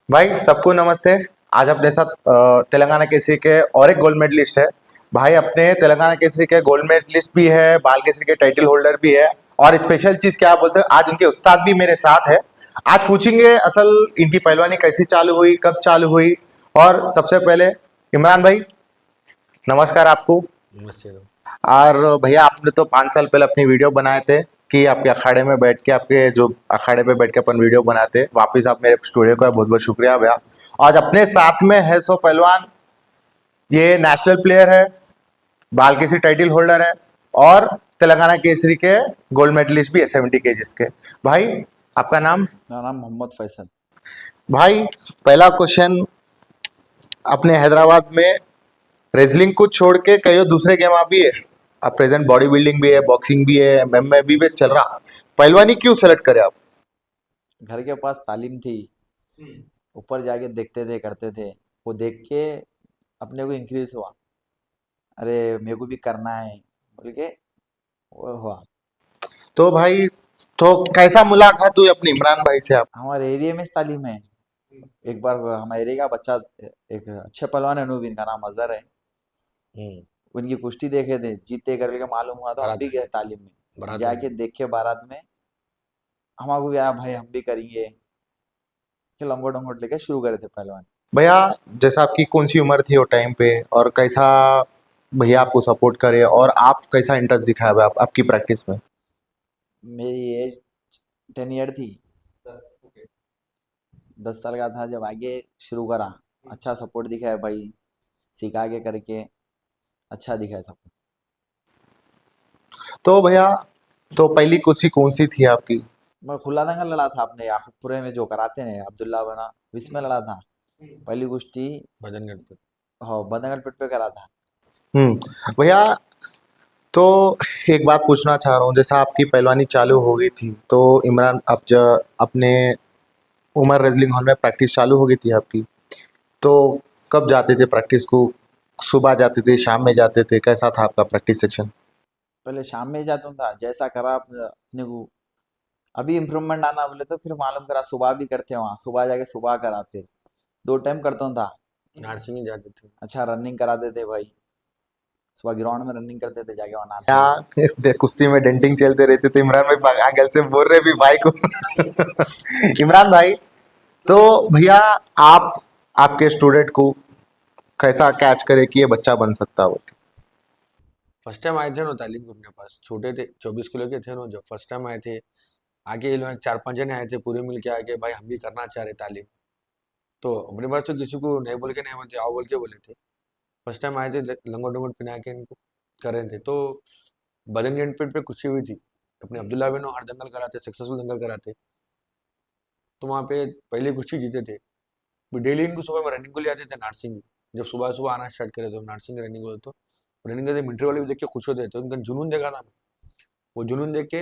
भाई सबको नमस्ते। आज अपने साथ तेलंगाना केसरी के और एक गोल्ड मेडलिस्ट है। भाई अपने तेलंगाना केसरी के गोल्ड मेडलिस्ट भी है, बाल केसरी के टाइटल होल्डर भी है। और स्पेशल चीज क्या बोलते हैं, आज उनके उस्ताद भी मेरे साथ है। आज पूछेंगे असल इनकी पहलवानी कैसी चालू हुई, कब चालू हुई। और सबसे पहले इमरान भाई, नमस्कार आपको। नमस्ते। और भैया आपने तो 5 साल पहले अपनी वीडियो बनाए थे कि आपके अखाड़े में बैठ के, आपके जो अखाड़े पे बैठ के अपन वीडियो बनाते, वापस आप मेरे स्टूडियो का बहुत बहुत शुक्रिया भैया। आज अपने साथ में है सो पहलवान, ये नेशनल प्लेयर है, बाल केसरी टाइटल होल्डर है और तेलंगाना केसरी के गोल्ड मेडलिस्ट भी है 70 केजीज के। भाई आपका नाम? मेरा नाम मोहम्मद फैसल। भाई पहला क्वेश्चन, अपने हैदराबाद में रेसलिंग को छोड़ के कई और दूसरे गेम आप भी है, अब प्रेजेंट बॉडी बिल्डिंग भी है, बॉक्सिंग भी है, एमएमए भी चल रहा। पहलवानी क्यों सेलेक्ट करे आप? घर के पास तालीम थी, ऊपर जाके देखते थे, करते थे, वो देख के अपने को इंक्रीज हुआ। अरे मेरे को भी करना है बोल के वो हुआ। तो भाई, तो कैसा मुलाकात हुई अपनी इमरान भाई से आप? हमारे एरिया में इस तालीम है। एक बार हमारे एरिया का बच्चा, एक अच्छे पहलवान है, अनूब, इनका नाम अजहर है। हम्म, उनकी कुश्ती देखे थे, जीते करके मालूम हुआ, तो हम बारात भी में गए तालीम में। बारात जाके में देखे बारात में, हमारे को भी आया भाई हम भी करेंगे। फिर लंगोट वंगोट लेके शुरू करे थे पहलवान। भैया जैसा आपकी कौन सी उम्र थी वो टाइम पे, और कैसा भैया आपको सपोर्ट करे और आप कैसा इंटरेस्ट दिखाया हुआ आपकी प्रैक्टिस में? मेरी एज 10 ईयर थी। 10 साल का था जब आगे शुरू करा। अच्छा सपोर्ट दिखा है भाई, सिखा के करके अच्छा दिखा है सपोर्ट। तो भैया, तो पहली कुश्ती कौन सी थी आपकी? मैं खुला दंगल लड़ा था अपने याकूबपुरे में, जो कराते हैं अब्दुल्ला बना, इसमें लड़ा था पहली कुश्ती। भजनगढ़ पे। हाँ, बदनगढ़ पिट पे करा था। भैया, तो एक बात पूछना चाह रहा हूँ, जैसा आपकी पहलवानी चालू हो गई थी तो इमरान, अब जब अपने उमर रेसलिंग हॉल में प्रैक्टिस चालू हो गई थी आपकी, तो कब जाते थे प्रैक्टिस को? सुबह जाते थे, शाम में जाते थे, कैसा था आपका प्रैक्टिस सेक्शन? पहले शाम में ही जाता था, जैसा करा अपने को। अभी इम्प्रूवमेंट आना बोले तो फिर मालूम करा, सुबह भी करते हैं वहाँ, सुबह जाके सुबह करा, फिर 2 टाइम करता था। नारसिंह ही जाते थे। अच्छा रनिंग कराते थे भाई, सुबह ग्राउंड में रनिंग करते थे जाके वहाँ नारसिंह में। क्या कुश्ती में डेंटिंग चलते रहते थे, इमरान भाई आगे से बोल रहे भी भाई को। इमरान भाई, तो भैया आप आपके स्टूडेंट को कैसा कैच करे कि ये बच्चा बन सकता हो? फर्स्ट टाइम आए थे ना तालीम को अपने पास, छोटे थे, 24 किलो के थे ना जब फर्स्ट टाइम आए थे। आगे ये लोग 4-5 जने आए थे, पूरे मिल के आके भाई हम भी करना चाह रहे तालीम। तो अपने पास तो किसी को नहीं बोल के नहीं बोलते, आओ बोल के बोले थे। फर्स्ट टाइम आए थे, लंगोट डोंगोट पिना के इनको कर रहे थे। तो बदन पेट पे कुश्ती हुई थी, अपने अब्दुल्ला बिन हर दंगल कराते, सक्सेसफुल दंगल कराते। तो वहाँ पे पहले कुश्ती जीते थे। डेली इनको सुबह में रनिंग को ले आते थे नारसिंह। जब सुबह सुबह आना स्टार्ट करे तो नारसिंह रनिंग हो तो रनिंग करते मिलिट्री वाले भी देख के खुश होते थे, उनका जुनून देखा था। वो जुनून देख के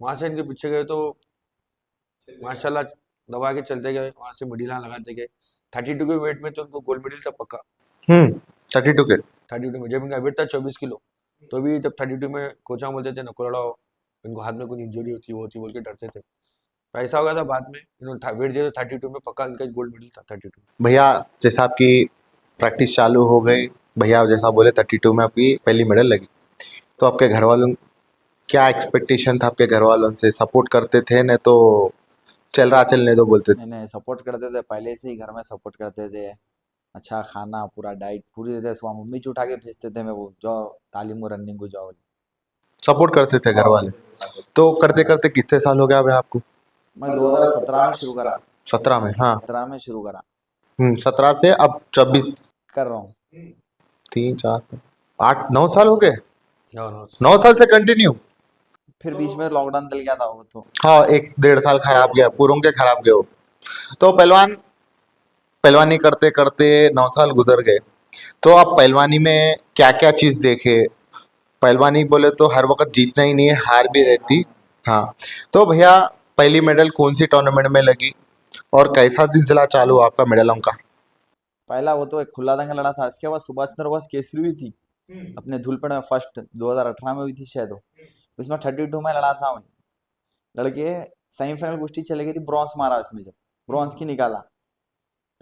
वहां से इनके पीछे गए तो माशाल्लाह दबा के चलते गए, वहां से मिडिल लगाते गए। 32 के वेट में तो उनको गोल्ड मेडल था पक्का। हम्म, 32 के? 32 में जब इनका वेट था 24 किलो, तो भी जब 32 में कोचा बोलते थे नको लड़ाओ, इनको हाथ में कोई इंजरी होती वो होती बोल के डरते थे। तो ऐसा हो गया था, बाद में इन्होंने वेट दिया तो 32 में पक्का इनका गोल्ड मेडल था 32। भैया जैसा आपकी प्रैक्टिस चालू हो गई, भैया जैसा बोले 32 में आपकी पहली मेडल लगी, तो आपके घर वालों, क्या एक्सपेक्टेशन था आपके घर वालों से? सपोर्ट करते थे नहीं तो चल रहा चलने दो बोलते थे? नहीं नहीं, सपोर्ट करते थे, पहले से ही घर में सपोर्ट करते थे। अच्छा खाना, पूरा डाइट पूरी देते, सुबह मम्मी उठा के भेजते थे, मैं वो जाओ तालीम को, रनिंग को जाओ। सपोर्ट करते थे घर वाले? तो करते करते कितने साल हो गया भैया आपको? मैं 2017 में शुरू करा। 17 में? हाँ। 17 में शुरू करा, 17 से अब 24? कर रहा हूँ। 3 4 8 9 साल हो गए? No no. 9 साल से कंटिन्यू? फिर बीच में लॉकडाउन चल गया था वो तो। हाँ, 1 1.5 साल खराब गया, पूरों के खराब गए हो। तो पहलवान, पहलवानी करते करते 9 साल गुजर गए, तो आप पहलवानी में क्या क्या चीज देखे? पहलवानी बोले तो हर वक्त जीतना ही नहीं है, हार भी रहती। हाँ, तो भैया पहली मेडल कौन सी टूर्नामेंट में लगी और कैसा सिलसिला चालू हुआ आपका मेडलों का? पहला वो तो एक खुला दंगल लड़ा था, इसके बाद सुभाष चंद्र बोस केसरी हुई थी अपने धूलपेड़ में, फर्स्ट 2018 में हुई थी शायद वो। उसमें 32 में लड़ा था वही। लड़के सेमीफाइनल कुश्ती चली गई थी, ब्रॉन्ज मारा उसमें, जब ब्रॉन्ज की निकाला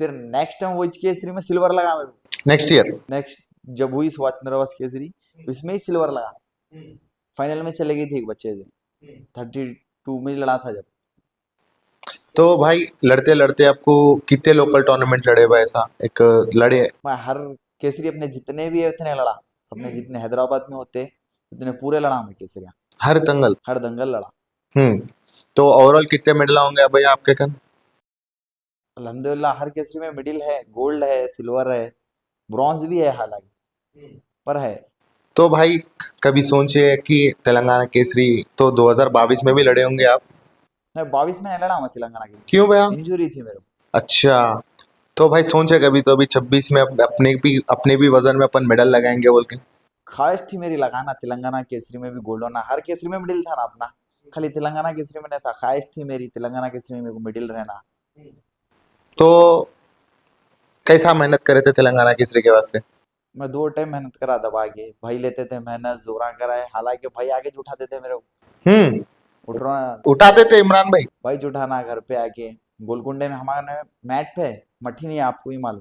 फिर नेक्स्ट टाइम वही केसरी में सिल्वर लगा मेरे को। Next year? नेक्स्ट जब हुई सुभाष चंद्र बोस केसरी, इसमें ही सिल्वर लगा। फाइनल में चले गई थी एक बच्चे से, 32 में लड़ा था जब। तो भाई लड़ते लड़ते आपको कितने लोकल टूर्नामेंट लड़े भाई, ऐसा एक लड़े? मैं हर केसरी अपने जितने भी है उतने लड़ा, अपने जितने हैदराबाद में होते उतने पूरे लड़ा मैं केसरिया, हर दंगल? हर दंगल लड़ा। तो ओवरऑल कितने मेडल होंगे भैया आपके कन? अल्हम्दुलिल्लाह हर केसरी में मिडिल है, गोल्ड है, सिल्वर है, ब्रॉन्ज भी है हालांकि, पर है। तो भाई कभी सोचे कि तेलंगाना केसरी तो 2022 में भी लड़े होंगे आप? मैं 22 में नहीं लड़ा मैं तेलंगाना केसरी, क्यों भैया? इंजुरी थी मेरे को। अच्छा, तो भाई सोचे कभी तो अभी 26 में अपने भी वजन में अपन मेडल लगाएंगे बोल के? ख्वाहिश थी मेरी लगाना तेलंगाना केसरी में भी गोल्ड होना, हर केसरी में मिडिल था ना अपना, खाली तेलंगाना केसरी में नहीं था। ख्वाहिश थी मेरी तेलंगाना केसरी में मेरे को मिडिल रहना। तो कैसा मेहनत करे थे तेलंगाना केसरी के वास्ते? मैं 2 टाइम मेहनत करा दबा के, भाई लेते थे मेहनत, जोरा कराए, हालांकि भाई आगे जुठाते थे मेरे को, हम्म उठना उठाते थे इमरान भाई? भाई जुठाना घर पे आके। गोलकुंडे में हमारे मैट पे मट्टी नहीं है, आपको ही मालूम,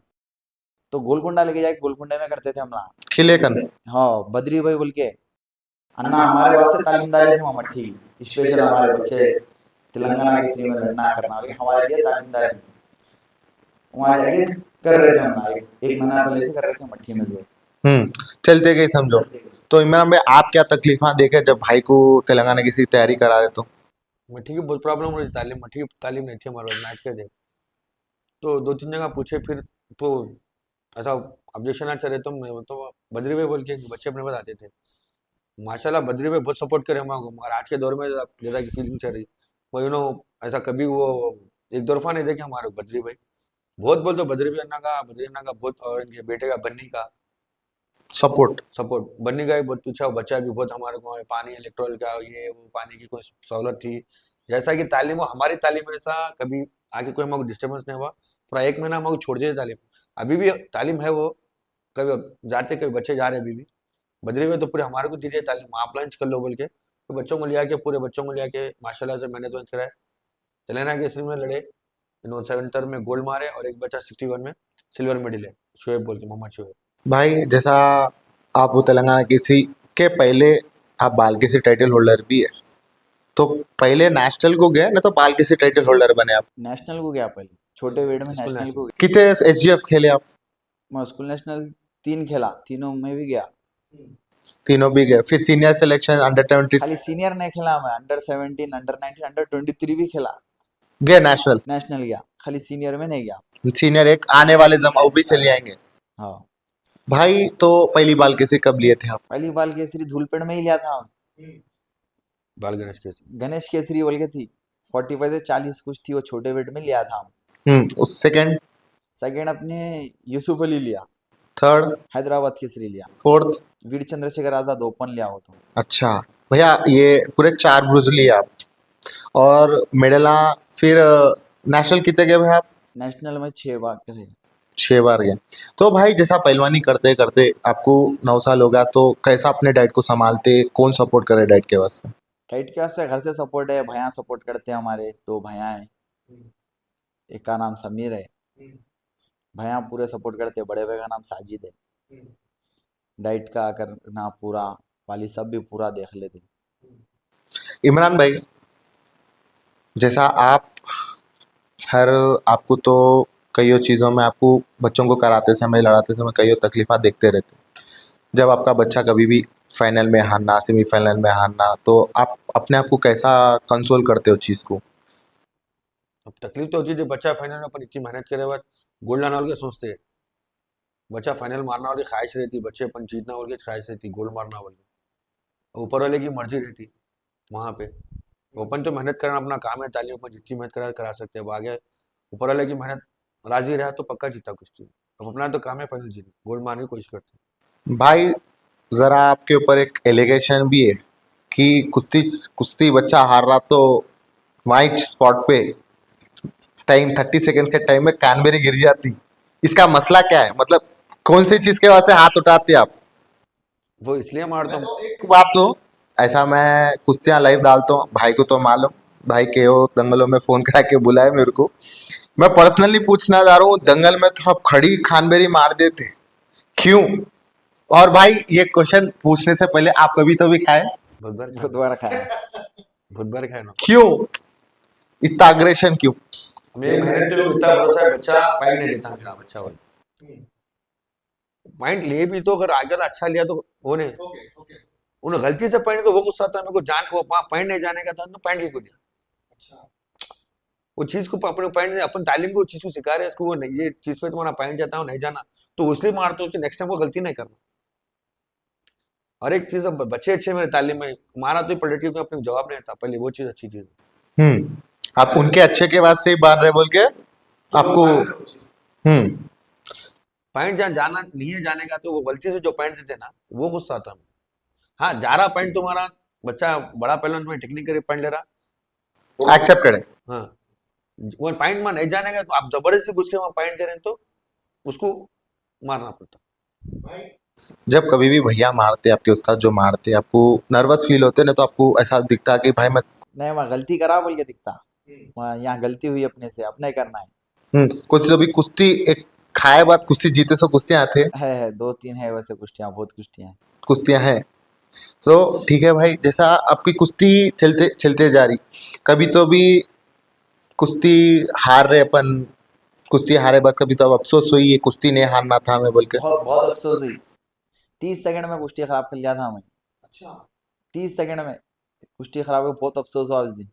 तो गोलकुंडा लेके जाके गोलकुंडे में करते थे हम लोग। खिले कन? हाँ बद्री भाई बोल के अन्ना हमारे वास्ते तालीमदारी थी वहाँ मट्टी की, स्पेशल हमारे बच्चे तेलंगाना केसरी में लड़ना करना, लेकिन हमारे लिए तालीमदारी वहाँ जाके कर रहे थे हम लोग, एक महीना पहले से कर रहे थे मट्टी में जोर। चलते गए समझो। तो इमरान भाई आप क्या तकलीफा देखे जब भाई को तेलंगाना की तैयारी करा रहे तो? मट्टी की बहुत प्रॉब्लम हो रही थी, मट्टी की तालीम नहीं थी हमारे मैच के थे। तो 2-3 जगह पूछे, फिर तो ऐसा ऑब्जेक्शन आ चल रहे तो बद्री भाई बोल के एक बच्चे अपने पास आते थे। माशाल्लाह बद्री भाई बहुत सपोर्ट करे हमारे, मगर आज के दौर में जैसा की फीलिंग चल रही वो ऐसा कभी वो एक तरफा नहीं देखे हमारे बद्री भाई। बहुत बोलते बद्री अन्ना का बहुत, और इनके बेटे का बन्नी का सपोर्ट बन्नी का भी बहुत पीछा, बच्चा भी बहुत हमारे को पानी इलेक्ट्रोल का ये वो पानी की कोई सहूलत थी, जैसा कि तालीम हो हमारी तालीम ऐसा कभी आगे कोई हमारे डिस्टर्बेंस नहीं हुआ। पूरा 1 महीना हमारे छोड़ दिए तालीम, अभी भी तालीम है वो, कभी जाते कभी बच्चे जा रहे अभी भी। बद्री में तो पूरे हमारे को दीजिए तालीम, आप लंच कर लो बोल के, तो बच्चों को लिया के पूरे बच्चों को लिया के माशाल्लाह से मैंने तो कराया। तेलंगाना केसरी में लड़े, 70 में गोल्ड मारे, और एक बच्चा 61 में सिल्वर मेडल है, शोएब बोल के, मोहम्मद शोएब। भाई जैसा आप वो तेलंगाना केसरी के पहले आप बाल केसरी टाइटल होल्डर भी है, तो पहले नेशनल को गए ना तो बाल केसरी टाइटल होल्डर बने आप? नेशनल को गया पहले, छोटे वेट में स्कूल नेशनल को गया। कितने एसजीएफ खेले आप? मैं स्कूल नेशनल 3 खेला, तीनों में भी गया। तीनों भी गए? फिर सीनियर सिलेक्शन अंडर 20 खाली सीनियर नहीं खेला मैं, अंडर 17, अंडर 19, अंडर 23 भी खेला। गए नेशनल? नेशनल गया, खाली सीनियर में नहीं गया। सीनियर एक आने वाले जमाओ भी चले आएंगे। हाँ भाई तो पहली बाल केसरी कब लिए थे आप? पहली बाल केसरी धूलपेड़ में ही लिया था। बाल गणेश केसरी गणेश केसरी बोल के थी, 45 से 40 कुछ थी, वो छोटे वेट में लिया था। उस सेकंड? सेकंड अपने यूसुफ अली लिया। थर्ड? हैदराबाद केसरी लिया। फोर्थ? वीर चंद्रशेखर आजाद ओपन लिया हो तो। अच्छा भैया ये पूरे 4 ब्रूज लिए आप, और मेडल फिर नेशनल कितने गए भाई आप? नेशनल में 6 बार करे। 6 बार गए। तो भाई जैसा पहलवानी करते करते आपको 9 साल हो गया, तो कैसा अपने डाइट को संभालते, कौन सपोर्ट करे डाइट के वास्ते? डाइट के वास्ते घर से सपोर्ट है, भैया सपोर्ट करते हैं, हमारे 2 भैया हैं, एक का नाम समीर है, भैया पूरे सपोर्ट करते हैं, बड़े भाई का नाम साजिद है। डाइट का करना पूरा, वाली सब भी पूरा देख लेते। इमरान भाई जैसा आप हर आपको तो कईयों चीज़ों में आपको बच्चों को कराते समय लड़ाते समय कईयों तकलीफा देखते रहते, जब आपका बच्चा कभी भी फाइनल में हारना, सेमीफाइनल में हारना, तो आप अपने आप को कैसा कंसोल करते हो चीज़ को? अब तकलीफ तो होती है, बच्चा फाइनल में अपन इतनी मेहनत करे बाद गोल्ड लाना बोल के सोचते हैं, बच्चा फाइनल मारना वाली ख्वाहिश रहती, बच्चे अपन जीतना बोल के ख्वाहिश रहती, गोल्ड मारना बोल के, ऊपर वाले की मर्जी रहती वहाँ पे। ओपन तो मेहनत करना अपना काम है, तालीम अपन जितनी मेहनत करा सकते हैं, अब आगे ऊपर वाले की मेहनत राजी रहा तो पक्का जीता कुश्ती। अब अपना तो काम है फाइनल जीतना, गोल्ड मारने की कोशिश करते हैं। भाई ज़रा आपके ऊपर एक एलिगेशन भी है कि कुश्ती कुश्ती बच्चा हार रहा तो वहीं स्पॉट पे टाइम 30 सेकंड के टाइम में कानबेरी गिर जाती, इसका मसला क्या है? मतलब कौन सी चीज़ के वास्ते हाथ उठाते आप? वो इसलिए मारता हूँ, एक बात तो ऐसा, मैं कुश्तियाँ लाइव डालता हूँ, भाई को तो मालूम, भाई के वो दंगलों में फ़ोन करा के बुलाए मेरे को मैं पर्सनली पूछना जा रहा हूँ, दंगल में तो आप खड़ी खानबेरी मार देते, क्यों? और भाई ये क्वेश्चन पूछने से पहले आप कभी तो भी खाए? बहुत बार खाया, बहुत बार खाया। बहुत बार खाया ना। क्यों इतना अग्रेशन क्यों? मेरे मेहनत पे इतना भरोसा है, बच्चा पॉइंट नहीं देता मेरा बच्चा। वो पॉइंट ले भी तो अगर आगे अच्छा लिया तो वो नहीं, उन्हें गलती से पॉइंट तो वो गुस्सा आता है मेरे को, जान को पॉइंट नहीं जाने का था तो पॉइंट क्यों दिया। वो चीज को अपने पॉइंट, अपन तालीम को चीज को सिखा रहे हैं इसको, वो नहीं, ये चीज पे तुम्हारा पॉइंट जाता है नहीं जाना तो उसलिए मारते हो, उसकी नेक्स्ट टाइम वो गलती नहीं करना। हर एक चीज, अब बच्चे अच्छे मेरे तालीम में मारा तो पलटी को अपने जवाब नहीं आता, पहले वो चीज अच्छी चीज है। आप उनके अच्छे के बाद से ही मार रहे बोल के आपको। पॉइंट जहाँ जाना नहीं है जाने का तो वो गलती से जो पॉइंट देते ना वो गुस्सा आता है। हाँ, जा रहा पॉइंट तुम्हारा बच्चा बड़ा पहलवान तुम्हें टेक्निकली पॉइंट ले रहा, एक्सेप्टेड है। हाँ, वो पॉइंट में नहीं जाने का तो आप जबरदस्ती घुस के वहां पॉइंट दे रहे हैं तो उसको मारना पड़ता। जब कभी भी भैया मारते, आपके उस्ताद जो मारते, आपको नर्वस फील होते ना, तो आपको ऐसा दिखता कि भाई मैं नहीं, वहाँ गलती करा बोल के दिखता, वहाँ यहाँ गलती हुई अपने से, अपने करना कुछ तो भी कुश्ती एक खाए बात कुश्ती जीते सो कुश्तियां आते है। 2-3 है वैसे कुश्तियाँ, बहुत कुश्तियाँ हैं। कुश्तियां हैं। तो ठीक है भाई, जैसा आपकी कुश्ती चलते चलते जा रही, कभी तो भी कुश्ती हार रहे अपन, कुश्ती हारे बाद कभी तो अब अफसोस हुई ये कुश्ती नहीं हारना था हमें बोल के? बहुत बहुत अफसोस हुई। 30 सेकंड में कुश्ती खराब कर लिया था हमें। 30 सेकंड में कुश्ती खराब हुई, बहुत अफसोस हुआ उस दिन।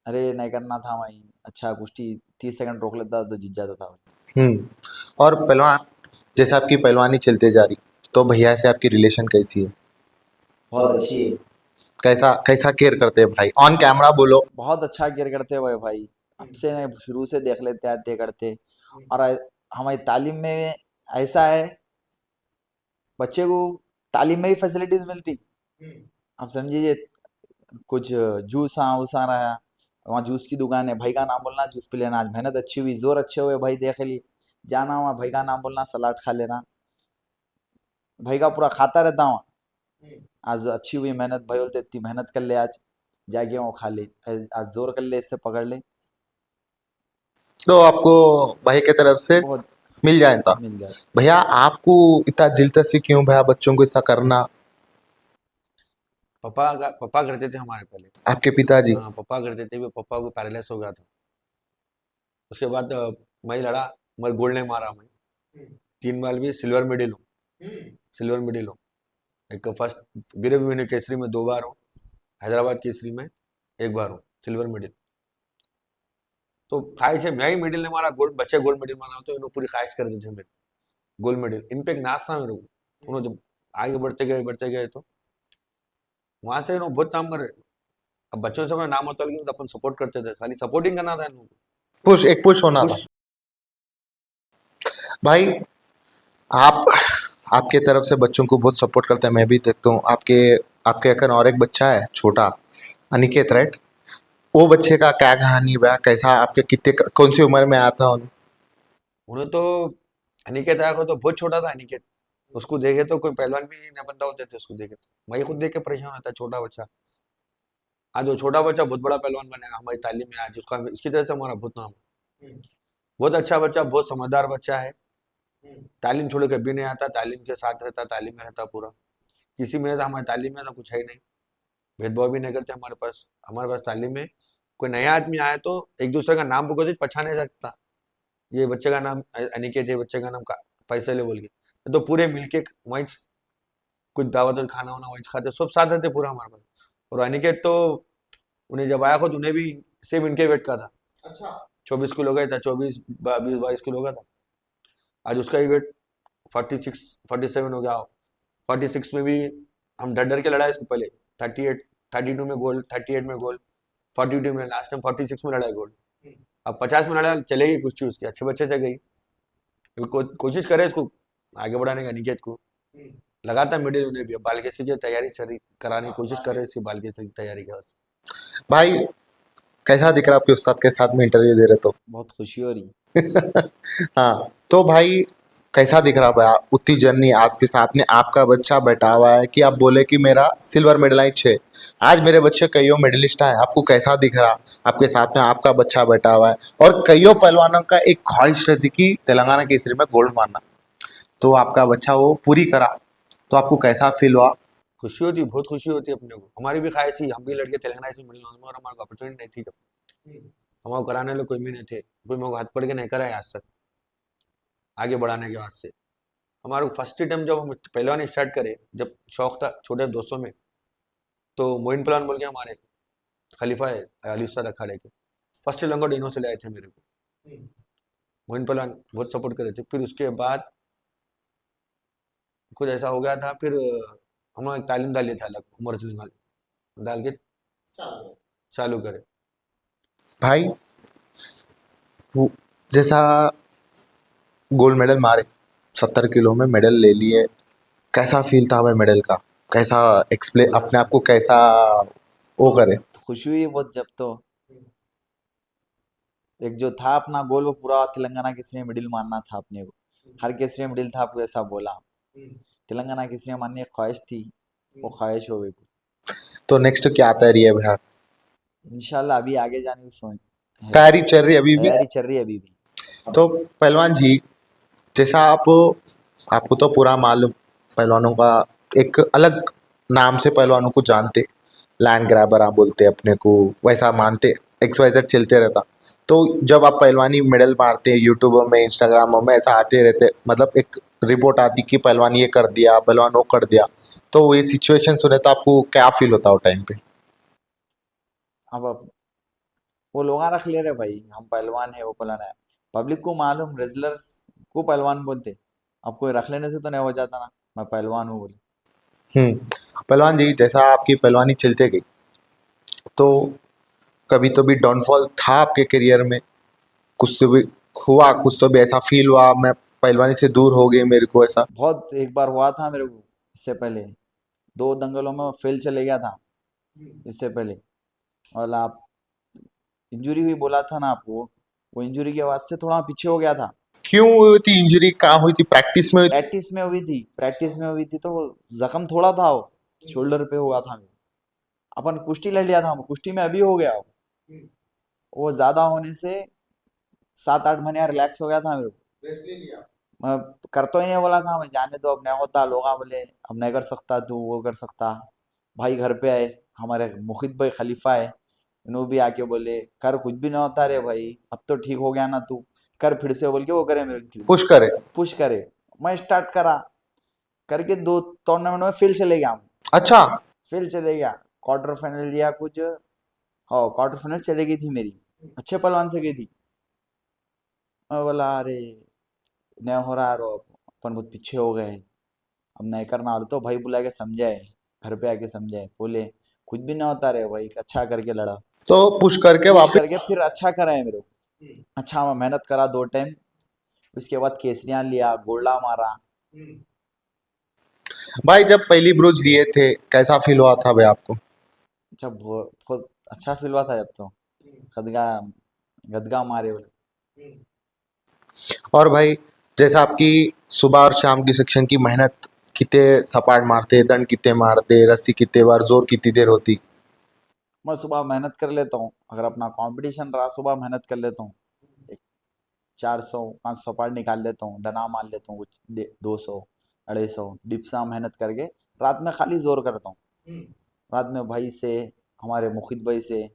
अरे नहीं करना था भाई, अच्छा कुश्ती 30 सेकंड रोक लेता तो जीत जाता था। हम्म। और पहलवान, जैसे आपकी पहलवानी चलते जा रही, तो भैया से आपकी रिलेशन कैसी है? बहुत अच्छी है, कैसा कैसा केयर करते हैं भाई? ऑन कैमरा बोलो। बहुत अच्छा केयर करते हुए भाई, हमसे नहीं शुरू से देख लेते आते करते। और हमारी तालीम में ऐसा है, बच्चे को तालीम में ही फैसिलिटीज मिलती। आप समझिए, कुछ जूस वूस आ रहा है, वहाँ जूस की दुकान है, भाई का नाम बोलना जूस पी लेना, आज मेहनत अच्छी हुई, जोर अच्छे हुए भाई देख ली, जाना वहाँ भाई का नाम बोलना, सलाद खा लेना, भाई का पूरा खाता रहता हूँ। आज अच्छी हुई मेहनत, भाई बोलते इतनी मेहनत कर ले आज, जाके वो खा ले, आज जोर कर ले, इससे पकड़ ले, तो आपको भाई के तरफ से बहुत मिल जाए था। मिल जाए। भैया आपको इतना दिलचस्पी क्यों भैया बच्चों को इतना करना? पापा करते थे हमारे पहले। आपके पिताजी? हाँ, पापा करते थे, पापा को पैरालाइज हो गया था। उसके बाद मैं लड़ा, मगर गोल्ड नहीं मारा मैं। 3 बार भी सिल्वर मेडल हूँ, सिल्वर मेडल हूँ। एक फर्स्ट वीर अभिमन्यु केसरी में 2 बार हूँ, हैदराबाद केसरी में 1 बार हूँ, सिल्वर मेडल। तो ख्वाहिश है, मैं ही मेडल नहीं मारा, गोल्ड बच्चे गोल्ड मेडल मारा तो इन्होंने पूरी ख्वाहिश कर दी थी मेरी गोल्ड मेडल। इन पे एक नाच था मेरे को, उन्होंने जब आगे बढ़ते गए तो वहां से इन्होंने बहुत काम करे। अब बच्चों से अपना नाम होता है तो अपन सपोर्ट करते थे, खाली सपोर्टिंग करना था इन लोगों को। पुश, एक पुश होना था पुश। भाई। आप आपके तरफ से बच्चों को बहुत सपोर्ट करते हैं, मैं भी देखता हूँ। आपके आपके अखन और एक बच्चा है छोटा, अनिकेत, राइट? वो बच्चे का क्या कहानी बा, कैसा आपके कितने कौन सी उम्र में आया था उन्हें तो अनिकेत आया को तो बहुत छोटा था अनिकेत, उसको देखे तो कोई पहलवान भी नहीं बनता होते थे उसको देखे तो। मैं खुद देख के परेशान होता, छोटा बच्चा। आज वो छोटा बच्चा बहुत बड़ा पहलवान बनेगा हमारी तालीम में, आज उसका इसकी तरह से हमारा बहुत नाम है। बहुत अच्छा बच्चा, बहुत समझदार बच्चा है, तालीम छोड़ के कभी नहीं आता, तालीम के साथ रहता, तालीम में रहता पूरा। किसी में तो हमारी तालीम में तो कुछ है ही नहीं, भेदभाव भी नहीं करते हमारे पास। हमारे पास तालीम में कोई नया आदमी आए तो एक दूसरे का नाम पुकारो तो पहचान नहीं सकता, ये बच्चे का नाम अनिकेत है, बच्चे का नाम फैसल है बोल के, तो पूरे मिलके वहीं कुछ दावत और खाना वाना वहीं खाते, सब साथ रहते पूरा हमारे पास। और अनिकेत तो उन्हें जब आया खुद उन्हें भी सेम इनके वेट का था। अच्छा। 24 किलो का था, 22 का था। आज उसका ही वेट 47 हो गया। 46 में भी हम डर डर के लड़ा इसको पहले, 38 32 में गोल्ड, 38 में गोल्ड, 42 में, लास्ट टाइम 46 में लड़ा गोल्ड। अब 50 में लड़ा, चलेगी कुश्ती उसकी, अच्छे बच्चे से गई। कोशिश करे इसको आगे बढ़ाने का निकेत को, लगातार मिडिल उन्हें भी बालकेसी की तैयारी कराने की कोशिश कर रहे इसकी बालकेसी की तैयारी के वास्ते। भाई? कैसा दिख रहा आपके उस्ताद के साथ में इंटरव्यू दे रहे तो? बहुत खुशी हो रही। हाँ, तो भाई कैसा दिख रहा भैया उतनी जर्नी आपके साथ में आपका बच्चा बैठा हुआ है कि आप बोले कि मेरा सिल्वर मेडल आई 6, आज मेरे बच्चे कईयों मेडलिस्ट है, आपको कैसा दिख रहा आपके साथ में आपका बच्चा बैठा हुआ है और कईयों पहलवानों का एक ख्वाहिश रहती कि तेलंगाना केसरी में गोल्ड मारना, तो आपका बच्चा वो पूरी करा, तो आपको कैसा फील हुआ? खुशी होती, बहुत खुशी होती है अपने को। हमारी भी ख्वाहिश थी, हम भी लड़के तेलंगाना से मिले, मगर हमारे को अपॉर्चुनिटी नहीं थी जब। हमारे कराने वाले कोई भी नहीं थे, कोई मेरे को हाथ पकड़ के नहीं कराया आज तक आगे बढ़ाने के वास्ते। हमारे को फर्स्ट टाइम जब हम पहलवानी स्टार्ट करे, जब शौक था छोटे दोस्तों में, तो मोइन पहलवान बोल के हमारे खलीफा है अली उस्ताद अखाड़े के, फर्स्ट लंगोट इन्हों से लाए थे मेरे को। मोइन पहलवान बहुत सपोर्ट करे थे। फिर उसके बाद कुछ ऐसा हो गया था, फिर हमारा तालीम डाल था अलग उमर सलीम डाल के चालू करे। भाई वो जैसा गोल्ड मेडल मारे 70 किलो में मेडल ले लिए, कैसा फील था भाई मेडल का? कैसा एक्सप्लेन अपने आप को कैसा वो करे? तो खुशी हुई बहुत जब तो एक जो था अपना गोल वो पूरा तेलंगाना केसरी में मिडिल मारना था अपने को। हर केसरी में मिडिल था, आपको ऐसा बोला। तेलंगाना केसरी में मारने की ख्वाहिश थी, वो ख्वाहिश हो गई। तो नेक्स्ट क्या तैयारी है भैया? इंशाल्लाह अभी आगे जाने की सोच है, तैयारी चल रही है अभी भी? तैयारी चल रही है अभी भी। तो पहलवान जी जैसा आप आपको तो पूरा मालूम पहलवानों का एक अलग नाम से पहलवानों को जानते, लैंड ग्रैबर आप बोलते अपने को, वैसा मानते, एक्स वाई जेड चलते रहता। तो जब आप पहलवानी मेडल मारते यूट्यूब में इंस्टाग्राम में ऐसा आते रहते, मतलब एक रिपोर्ट आती कि पहलवान ये कर दिया पहलवान वो कर दिया, तो ये सिचुएशन सुने तो आपको क्या फील होता है टाइम पे? अब वो लोग रख ले रहे भाई, हम पहलवान है वो पहलवान है। पब्लिक को मालूम, रेजलर्स को पहलवान बोलते। अब कोई रख लेने से तो नहीं हो जाता ना, मैं पहलवान हूँ बोले। पहलवान जी जैसा आपकी पहलवानी चलते गई, तो कभी तो भी डाउनफॉल था आपके करियर में? कुछ तो भी हुआ, कुछ तो भी ऐसा फील हुआ मैं पहलवानी से दूर हो गई मेरे को ऐसा? बहुत एक बार हुआ था मेरे को, इससे पहले 2 दंगलों में फेल चले गया था इससे पहले। और आप इंजरी भी बोला था ना आपको, वो इंजरी के बाद से थोड़ा पीछे हो गया था। क्यों हुई थी इंजरी, कहाँ हुई थी, प्रैक्टिस में हुई थी? प्रैक्टिस में हुई थी तो वो जख्म थोड़ा था, वो शोल्डर पे हुआ था। अपन कुश्ती लड़ लिया था, कुश्ती में अभी हो गया वो ज्यादा होने से 7-8 महीने रिलैक्स हो गया था मेरे को। रेस्ट ले लिया? मैं कर तो ही नहीं बोला था, मैं जाने दो अब नहीं होता, लोग बोले अब नहीं कर सकता तू, वो कर सकता। भाई घर पे आए, हमारे मुखित भाई खलीफा है, इन्हों भी आके बोले कर, कुछ भी नहीं होता रे भाई, अब तो ठीक हो गया ना तू, कर फिर से बोल के वो करे मेरे को, पुश करे? पुश करे। मैं स्टार्ट करा करके 2 टूर्नामेंट में फेल चले गया। अच्छा। फेल चले गया, क्वार्टर फाइनल लिया कुछ, हाँ क्वार्टर फाइनल चले गई थी मेरी, अच्छे पहलवान से गई थी। मैं बोला अरे नहीं हो रहा रो, अपन बहुत पीछे हो गए, अब नहीं करना। और तो भाई बुला के समझाए, घर पे आके समझाए, बोले कुछ भी नहीं होता रे भाई, अच्छा करके लड़ा, तो पुश करके पुश वापस? करके फिर अच्छा करा है मेरे को। अच्छा मैं मेहनत करा 2 टाइम, उसके बाद केसरियां लिया, गोल्डा मारा। भाई जब पहली ब्रोज लिए थे कैसा फील हुआ था भाई आपको? अच्छा बहुत बहुत अच्छा फील हुआ था जब तो गदगा गदगा मारे बोले। और भाई जैसा आपकी सुबह और शाम की सेक्शन की मेहनत, कितने सपाट मारते, दंड कितने मारते, रस्सी कितने बार, जोर कितनी देर होती? मैं सुबह मेहनत कर लेता हूँ, अगर अपना कंपटीशन रहा सुबह मेहनत कर लेता हूँ, एक 400-500 पार निकाल लेता हूँ, डना मार लेता हूँ कुछ 200-250 डिप्सा मेहनत करके। रात में खाली जोर करता हूँ, रात में भाई से, हमारे मुखित भाई से,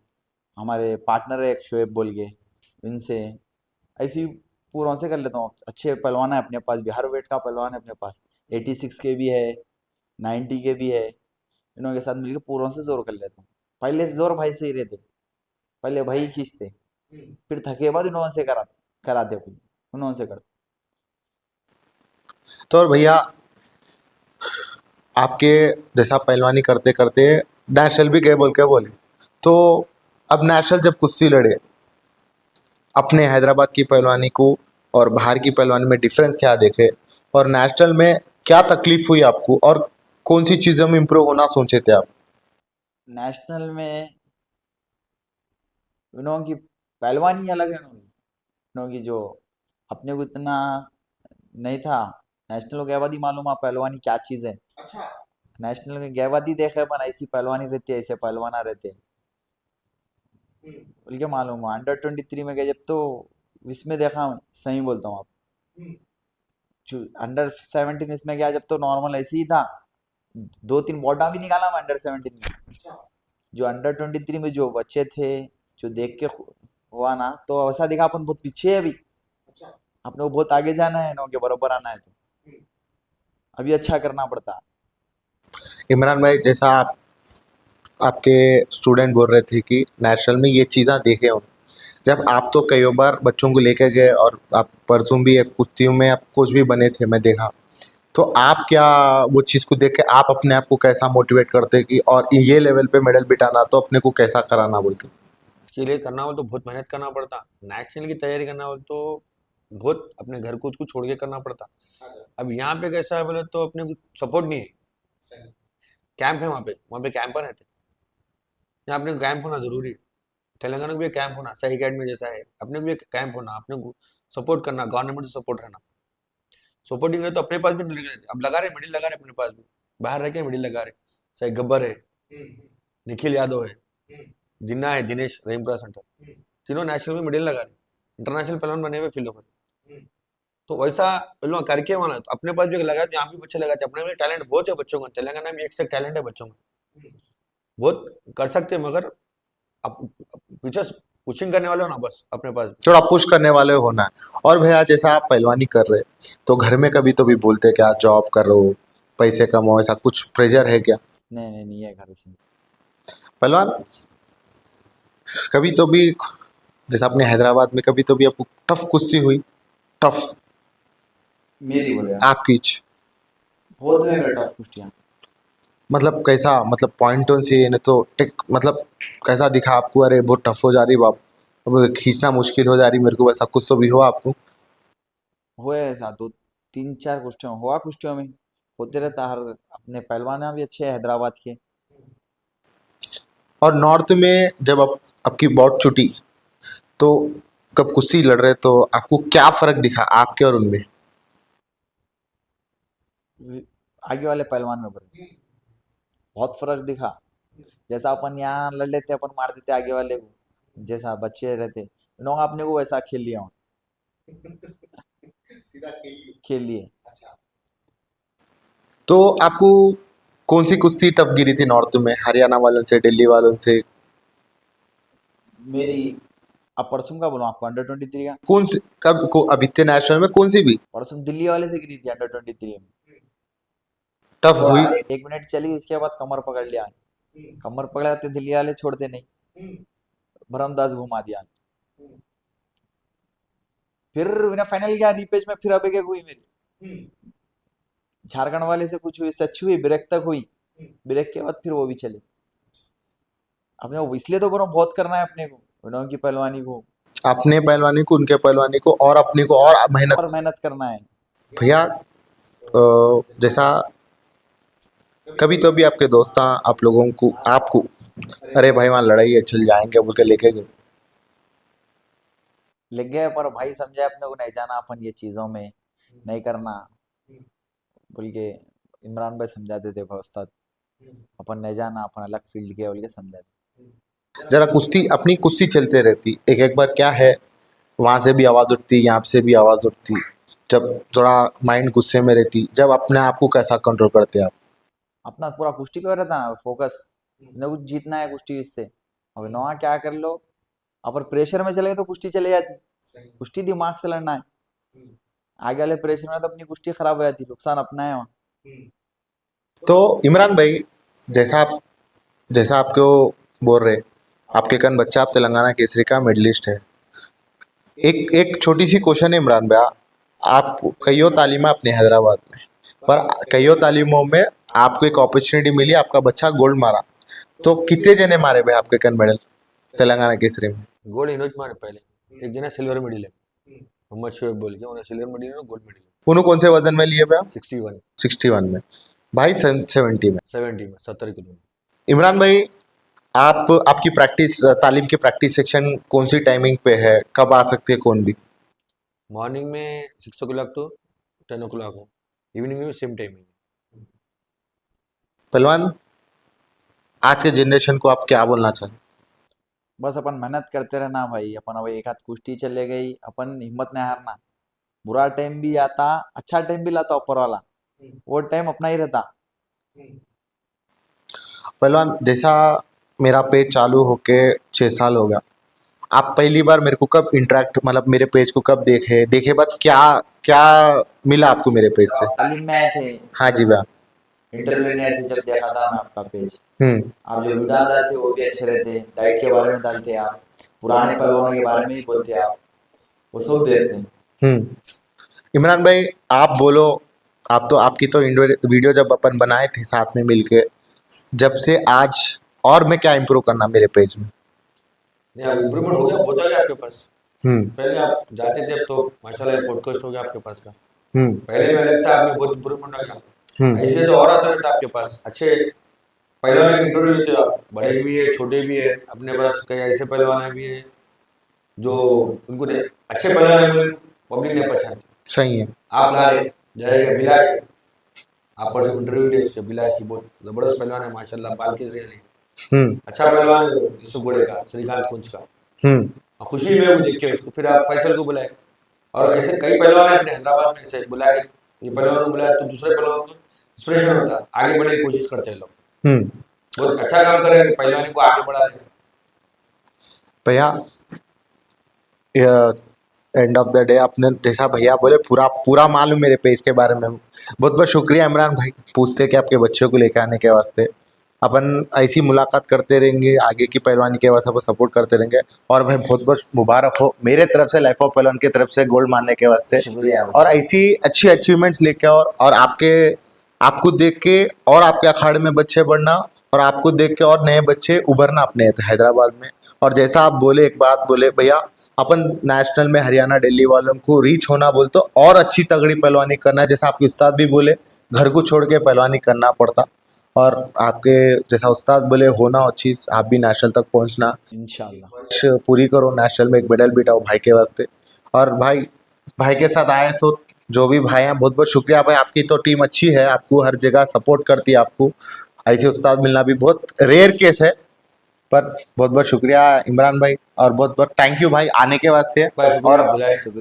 हमारे पार्टनर है एक शोएब बोल के, इनसे ऐसी पूरों से कर लेता हूँ। अच्छे पहलवान है अपने पास भी, हर वेट का पहलवान है अपने पास, 86 के भी है, 90 के भी है, इन्हों के साथ मिलकर पूरों से जोर कर लेता हूँ। पहले से जोर भाई से ही रहते, पहले भाई खींचते, फिर थके बाद इन्हों से कराते भाई, उन्हों से करते। तो और भैया आपके जैसा पहलवानी करते करते नेशनल भी गए बोल के बोले, तो अब नेशनल जब कुश्ती लड़े, अपने हैदराबाद की पहलवानी को और बाहर की पहलवानी में डिफरेंस क्या देखे, और नेशनल में क्या तकलीफ हुई आपको, और कौन सी चीज़ों में इम्प्रूव होना सोचे थे आप? नेशनल में इन्हों की पहलवानी अलग है, इन्हों की जो अपने को इतना नहीं था। नेशनल गैवादी मालूम है पहलवानी क्या चीज है? अच्छा। नेशनल में गैवादी देखा है, पर ऐसी पहलवानी रहती है, ऐसे पहलवाना रहते हैं, बोल के मालूम है। अंडर 23 में गए जब तो इसमें देखा हूँ, सही बोलता हूँ आप। अंडर 17 इसमें गया जब तो नॉर्मल ऐसे ही था, 2-3 बॉडा भी निकाला मैं अंडर 17 में। जो अंडर 23 में जो बच्चे थे, जो देख के हुआ ना, तो ऐसा दिखा अपन बहुत पीछे है अभी, अपने को बहुत आगे जाना है ना, के बराबर आना है, तो अभी अच्छा करना पड़ता है। इमरान भाई, जैसा आपके स्टूडेंट बोल रहे थे कि नेशनल में ये चीज़ें देखे हो, जब आप तो कई बार बच्चों को लेकर गए और आप परसों भी एक कुश्तियों में आप कोच भी बने थे, मैं देखा, तो आप क्या वो चीज़ को देख के आप अपने आप को कैसा मोटिवेट करते कि और ये लेवल पे मेडल बिठाना तो अपने को कैसा कराना बोल के? इसके लिए करना हो तो बहुत मेहनत करना पड़ता। नेशनल की तैयारी करना हो तो बहुत अपने घर को छोड़ के करना पड़ता। अब यहाँ पे कैसा है बोले तो अपने को सपोर्ट नहीं है। कैंप है वहाँ पे कैंपर रहते, यहाँ अपने को कैंप होना जरूरी है। तेलंगाना में भी एक कैंप होना सही अकेडमी जैसा है, अपने को भी एक कैंप होना, अपने को सपोर्ट करना, गवर्नमेंट से सपोर्ट रहना। सपोर्टिंग रहे तो अपने पास भी मिल रहे, अब लगा रहे मिडिल लगा रहे अपने पास भी, बाहर रह के मिडिल लगा रहे, चाहे गब्बर है, निखिल यादव है, जिन्ना है, दिनेश रहीमपुरा सेंटर, तीनों नेशनल में मिडिल लगा रहे, इंटरनेशनल पहलवान बने हुए फील्ड पर। तो वैसा लोग करके वाला तो अपने पास भी लगा, यहाँ भी बच्चे लगाते, अपने में टैलेंट बहुत है बच्चों का, तेलंगाना में एक से टैलेंट है बच्चों का, बहुत कर सकते हैं, मगर आप पीछे पुशिंग करने वाले हो ना, बस अपने पास। थोड़ा पुश करने वाले होना है। और भैया, जैसा आप पहलवानी कर रहे तो घर में कभी तो भी बोलते क्या जॉब कर रहे हो, पैसे कमाओ, ऐसा कुछ प्रेशर है क्या नहीं नहीं है घर से। पहलवान? कभी तो भी, जैसे अपने हैदराबाद में कभी तो भी आपको टफ कुश्ती हुई? टफ मेरी बोले आपकी बहुत है मेरा टफ कुश्तियाँ। मतलब कैसा, मतलब पॉइंटों से, नहीं तो टेक, मतलब कैसा दिखा आपको? अरे बहुत टफ हो जा रही बाप, अब खींचना मुश्किल हो जा रही मेरे को, वैसा कुछ तो भी हुआ आपको? हुए ऐसा 2-3-4 कुश्तियों हुआ, कुश्तियों में होते रहता हर, अपने पहलवान भी अच्छे हैं हैदराबाद के। और नॉर्थ में जब आप आपकी बॉट छुटी तो कब कुश्ती लड़ रहे तो आपको क्या फर्क दिखा आपके और उनमें? आगे वाले पहलवान में बड़े बहुत फर्क दिखा। जैसा अपन यहाँ लड़ लेते अपन मार देते आगे वाले को, जैसा बच्चे रहते उन्होंने अपने को वैसा खेल लिया वहाँ, खेल लिए। तो आपको कौन सी कुश्ती टफ गिरी थी नॉर्थ में, हरियाणा वालों से, दिल्ली वालों से? मेरी अब परसों का बोलूँ आपको अंडर 23 का, कौन सी, कब को अभी इतने नेशनल में कौन सी भी परसों दिल्ली वाले से गिरी थी अंडर 23 में। टफ हुई? 1 मिनट चली, उसके बाद कमर पकड़ लिया, कमर पकड़ाते दिल्ली वाले छोड़ते नहीं, भरमदास घुमा दिया। फिर विनर फाइनल गया रीपेज में, फिर अब एक हुई मेरी, झारखंड वाले से कुछ हुई, सच हुई, ब्रेक तक हुई, ब्रेक के बाद फिर वो भी चली। अपने को इसलिए तो बोलो बहुत करना है अपने को, उन्होंने की पहलवानी को अपने पहलवानी को, उनके पहलवानी को, और अपने को और मेहनत। और मेहनत करना है। भैया, जैसा कभी तो भी आपके दोस्त आप लोगों को, आपको, अरे भाई वहाँ लड़ाई है चल जाएंगे बोल के लेके गए? लग गए, पर भाई समझे अपने को नहीं जाना अपन ये चीजों में, नहीं करना बोल के इमरान भाई समझाते थे भाई उस्ताद, अपन नहीं जाना, अपन अलग फील्ड के बोल के समझाते। जरा कुश्ती, अपनी कुश्ती चलते रहती, एक एक बार क्या है, वहाँ से भी आवाज़ उठती, यहाँ से भी आवाज़ उठती, जब थोड़ा माइंड गुस्से में रहती, जब अपने आप को कैसा कंट्रोल करते आप? अपना पूरा कुश्ती पे रहता ना फोकस, अपने कुछ जीतना है कुश्ती इससे, अब नवा क्या कर लो, अपन प्रेशर में चले गए तो कुश्ती चले जाती, कुश्ती दिमाग से लड़ना है, आगे वाले प्रेशर में तो अपनी कुश्ती खराब हो जाती, नुकसान अपना है वहाँ। तो इमरान भाई, जैसा आपको बोल रहे, आपके कन बच्चा, आप तेलंगाना केसरी का मेडलिस्ट है, एक एक छोटी सी क्वेश्चन है इमरान भैया, आप कईयों तालीमा अपने हैदराबाद में, पर कईयों तालीमों में आपको एक अपॉर्चुनिटी मिली, आपका बच्चा गोल्ड मारा, तो कितने जने मारे भाई आपके कन मेडल तेलंगाना केसरी में? गोल्ड इनोज मारे पहले, एक जना सिल्वर मेडल है, मोहम्मद शोएब बोल के, उन्हें सिल्वर मेडल है, गोल्ड मेडल उन्होंने कौन से वजन में लिए भैया? 61 61 में, भाई 70 में। 70 में 70 किलो में। इमरान भाई, आपकी प्रैक्टिस, तालीम की प्रैक्टिस सेक्शन कौन सी टाइमिंग पे है, कब आ सकते हैं कौन भी? मॉर्निंग में 6 o'clock to 10 o'clock हो, इवनिंग में भी सेम टाइमिंग। पहलवान, आज के जनरेशन को आप क्या बोलना चाहें? बस अपन मेहनत करते रहना भाई। अपन अब एक हाथ कुश्ती चले गई, अपन हिम्मत नहीं हारना। बुरा टाइम भी आता, अच्छा टाइम भी लाता ऊपर वाला, वो टाइम अपना ही रहता। पहलवान, जैसा मेरा पेज चालू होके 6 साल हो गया, आप पहली बार मेरे को कब इंटरेक्ट मतलब मेरे पेज को कब देखे बाद क्या क्या मिला आपको मेरे पेज से? तालीम में आए थे, हाँ जी भैया। इंटरव्यू लेने आए थे, जब देखा था मैं आपका पेज। हम्म। आप जो वीडियो डालते वो भी अच्छे रहते, डाइट के बारे में डालते आप, पुराने पहलवानों के बारे में भी बोलते आप, वो सब देखते हैं। इमरान भाई, आप बोलो। आप तो आपकी तो वीडियो जब अपन बनाए थे साथ में मिलके, जब से आज और मैं क्या इम्प्रूव करना मेरे पेज में? नहीं, अब इम्प्रूवमेंट हो गया, बहुत आ गया आपके पास। हम्म। पहले आप जाते थे, अब तो माशाल्लाह पॉडकास्ट हो गया आपके पास का। हम्म। पहले में लगता है आप में बहुत इम्प्रूवमेंट हो गया। हम्म। ऐसे तो और आता रहता आपके पास अच्छे पहलवान के इंटरव्यू लेते हो आप, बड़े भी है छोटे भी है, अपने पास कई ऐसे पहलवान भी है जो उनको अच्छे पहलवान है, पब्लिक नहीं पहचानती। सही है। आप ला रहे जाएगा बिलास, आप पर से इंटरव्यू ले उसके, बिलास की बहुत जबरदस्त पहलवान है माशाल्लाह, बालके से है, अच्छा पहलवान है यूसुफ गोड़े का, श्रीकांत कुंज का। और खुशी में वो देख के उसको फिर आप फैसल को बुलाए, और ऐसे कई पहलवान है अपने हैदराबाद में ऐसे बुलाए, ये पहलवान को बुलाया तो दूसरे पहलवान को इंस्पिरेशन होता है, आगे बढ़ने की कोशिश करते हैं लोग। बहुत अच्छा काम कर रहे हैं, पहलवानी को आगे बढ़ा रहे हैं। भैया, एंड ऑफ द डे आपने जैसा भैया बोले पूरा पूरा मालूम मेरे पेज के बारे में। बहुत बहुत शुक्रिया इमरान भाई पूछते कि आपके बच्चों को लेकर आने के वास्ते। अपन ऐसी मुलाकात करते रहेंगे, आगे की पहलवानी के वास्ते सपोर्ट करते रहेंगे। और भाई बहुत बहुत मुबारक हो मेरे तरफ से, लाइफ ऑफ पहलवान की तरफ से गोल्ड मारने के वास्ते। शुक्रिया। और ऐसी अच्छी अचीवमेंट्स लेके और आपको देख के और आपके अखाड़े में बच्चे बढ़ना, और आपको देख के और नए बच्चे उभरना अपने हैदराबाद में। और जैसा आप बोले, एक बात बोले भैया, अपन नेशनल में हरियाणा दिल्ली वालों को रीच होना बोल तो और अच्छी तगड़ी पहलवानी करना है। जैसा आपके उस्ताद भी बोले, घर को छोड़ के पहलवानी करना पड़ता। और आपके जैसा उस्ताद बोले, होना हो चीज़, आप भी नेशनल तक पहुंचना, इंशाल्लाह पूरी करो, नेशनल में एक मेडल बिठाओ भाई के वास्ते। और भाई के साथ आए सो जो भी भाई हैं, बहुत बहुत शुक्रिया भाई। आपकी तो टीम अच्छी है, आपको हर जगह सपोर्ट करती है। आपको ऐसे उस्ताद मिलना भी बहुत रेयर केस है। पर बहुत बहुत शुक्रिया इमरान भाई, और बहुत बहुत थैंक यू भाई आने के वास्ते। शुक्रिया, और बुलाए। शुक्रिया।